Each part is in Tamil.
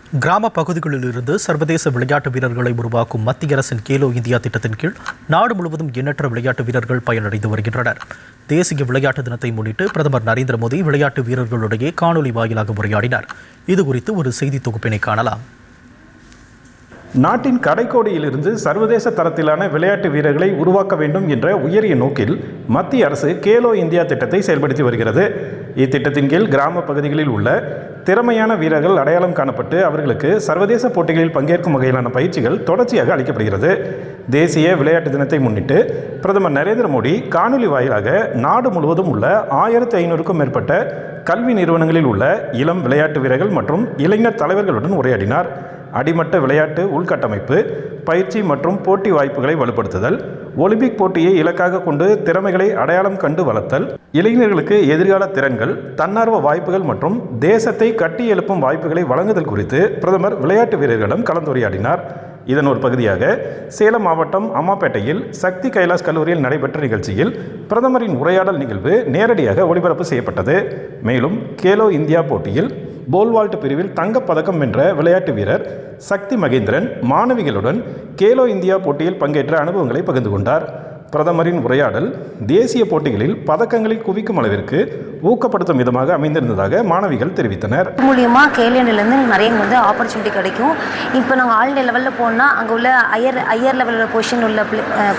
கிராம பகுதிகளிலிருந்து சர்வதேச விளையாட்டு வீரர்களை உருவாக்கும் மத்திய அரசின் கேலோ இந்தியா திட்டத்தின் கீழ் நாடு முழுவதும் எண்ணற்ற விளையாட்டு வீரர்கள் பயனடைந்து வருகின்றனர். தேசிய விளையாட்டு தினத்தை முன்னிட்டு பிரதமர் நரேந்திர மோடி விளையாட்டு வீரர்களிடையே காணொலி வாயிலாக உரையாடினார். இதுகுறித்து ஒரு செய்தி தொகுப்பினை காணலாம். நாட்டின் கடைக்கோடியிலிருந்து சர்வதேச தரத்திலான விளையாட்டு வீரர்களை உருவாக்க வேண்டும் என்ற உயரிய நோக்கில் மத்திய அரசு கேலோ இந்தியா திட்டத்தை செயல்படுத்தி வருகிறது. இத்திட்டத்தின் கீழ் கிராம பகுதிகளில் உள்ள திறமையான வீரர்கள் அடையாளம் காணப்பட்டு அவர்களுக்கு சர்வதேச போட்டிகளில் பங்கேற்கும் வகையிலான பயிற்சிகள் தொடர்ச்சியாக அளிக்கப்படுகிறது. தேசிய விளையாட்டு தினத்தை முன்னிட்டு பிரதமர் நரேந்திர மோடி காணொலி வாயிலாக நாடு முழுவதும் உள்ள 1500க்கும் மேற்பட்ட கல்வி நிறுவனங்களில் உள்ள இளம் விளையாட்டு வீரர்கள் மற்றும் இளைஞர் தலைவர்களுடன் உரையாடினார். அடிமட்ட விளையாட்டு உள்கட்டமைப்பு, பயிற்சி மற்றும் போட்டி வாய்ப்புகளை வலுப்படுத்துதல், ஒலிம்பிக் போட்டியை இலக்காக கொண்டு திறமைகளை அடையாளம் கண்டு வளர்த்தல், இளைஞர்களுக்கு எதிர்கால திறன்கள், தன்னார்வ வாய்ப்புகள் மற்றும் தேசத்தை கட்டி எழுப்பும் வாய்ப்புகளை வழங்குதல் குறித்து பிரதமர் விளையாட்டு வீரர்களிடம் கலந்துரையாடினார். இதன் ஒரு பகுதியாக சேலம் மாவட்டம் அம்மாப்பேட்டையில் சக்தி கைலாஷ் கல்லூரியில் நடைபெற்ற நிகழ்ச்சியில் பிரதமரின் உரையாடல் நிகழ்வு நேரடியாக ஒளிபரப்பு செய்யப்பட்டது. மேலும் கேலோ இந்தியா போட்டியில் போல்வால்ட் பிரிவில் தங்கப்பதக்கம் வென்ற விளையாட்டு வீரர் சக்தி மகேந்திரன் மாணவிகளுடன் கேலோ இந்தியா போட்டியில் பங்கேற்ற அனுபவங்களை பகிர்ந்து கொண்டார். பிரதமரின் உரையாடல் தேசிய போட்டிகளில் பதக்கங்களை குவிக்கும் அளவிற்கு ஊக்கப்படுத்தும் விதமாக அமைந்திருந்ததாக மாணவிகள் தெரிவித்தனர். மூலியமாக கேலியனிலேருந்து நிறைய வந்து ஆப்பர்ச்சுனிட்டி கிடைக்கும். இப்போ நாங்கள் ஆல் இண்டியா லெவலில் போனால் அங்கே உள்ள ஹையர் லெவலில் பொசிஷன் உள்ள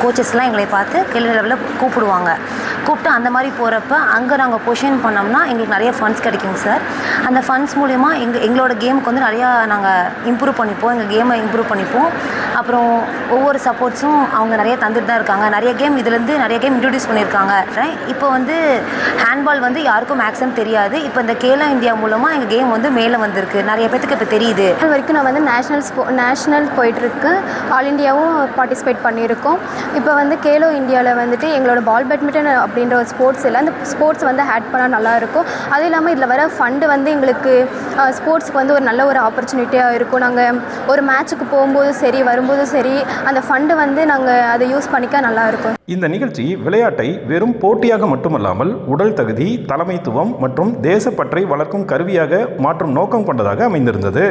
கோச்சஸ்லாம் எங்களை பார்த்து கேலியன் லெவலில் கூப்பிட்டு அந்த மாதிரி போகிறப்ப அங்கே நாங்கள் பொசிஷன் பண்ணோம்னா எங்களுக்கு நிறைய ஃபண்ட்ஸ் கிடைக்குங்க சார். அந்த ஃபண்ட்ஸ் மூலிமா எங்களோட கேமுக்கு வந்து நிறையா நாங்கள் இம்ப்ரூவ் பண்ணிப்போம், எங்கள் கேமை இம்ப்ரூவ் பண்ணிப்போம். அப்புறம் ஒவ்வொரு சப்போர்ட்ஸும் அவங்க நிறைய தந்துட்டு தான் இருக்காங்க. நிறைய கேம் இன்ட்ரடியூஸ் பண்ணியிருக்காங்க. இப்போ வந்து ஹேண்ட்பால் வந்து யாருக்கும் மேக்ஸிமம் தெரியாது. இப்போ இந்த கேலோ இந்தியா மூலமாக எங்கள் கேம் வந்து மேலே வந்திருக்கு, நிறைய பேத்துக்கு இப்போ தெரியுது. இது வரைக்கும் நான் வந்து நேஷ்னல் போயிட்டுருக்கு, ஆல் இண்டியாவும் பார்ட்டிசிபேட் பண்ணியிருக்கோம். இப்போ வந்து கேலோ இந்தியாவில் வந்துட்டு எங்களோட பால் பேட்மிண்டன் அப்படின்ற ஒரு ஸ்போர்ட்ஸ் இல்லை, அந்த ஸ்போர்ட்ஸ் வந்து ஆட் பண்ணால் நல்லாயிருக்கும். அதுவும் இல்லாமல் இதில் வர ஃபண்டு வந்து எங்களுக்கு ஸ்போர்ட்ஸ்க்கு வந்து ஒரு நல்ல ஒரு ஆப்பர்ச்சுனிட்டியாக இருக்கும். நாங்கள் ஒரு மேட்ச்சுக்கு போகும்போதும் சரி வரும்போதும் சரி அந்த ஃபண்டு வந்து நாங்கள் அதை யூஸ் பண்ணிக்க நல்லாயிருக்கும். இந்த நிகழ்ச்சி விளையாட்டை வெறும் போட்டியாக மட்டுமல்லாமல் உடல் தகுதி, தலைமைத்துவம் மற்றும் தேசப்பற்றை வளர்க்கும் கருவியாக மாற்றும் நோக்கம் கொண்டதாக அமைந்திருந்தது.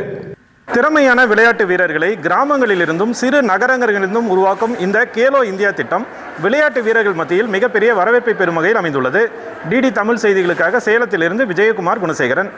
திறமையான விளையாட்டு வீரர்களை கிராமங்களிலிருந்தும் சிறு நகரங்களிலிருந்தும் உருவாக்கும் இந்த கேலோ இந்தியா திட்டம் விளையாட்டு வீரர்கள் மத்தியில் மிகப்பெரிய வரவேற்பை பெறும் வகையில் அமைந்துள்ளது. டிடி தமிழ் செய்திகளுக்காக சேலத்திலிருந்து விஜயகுமார் குணசேகரன்.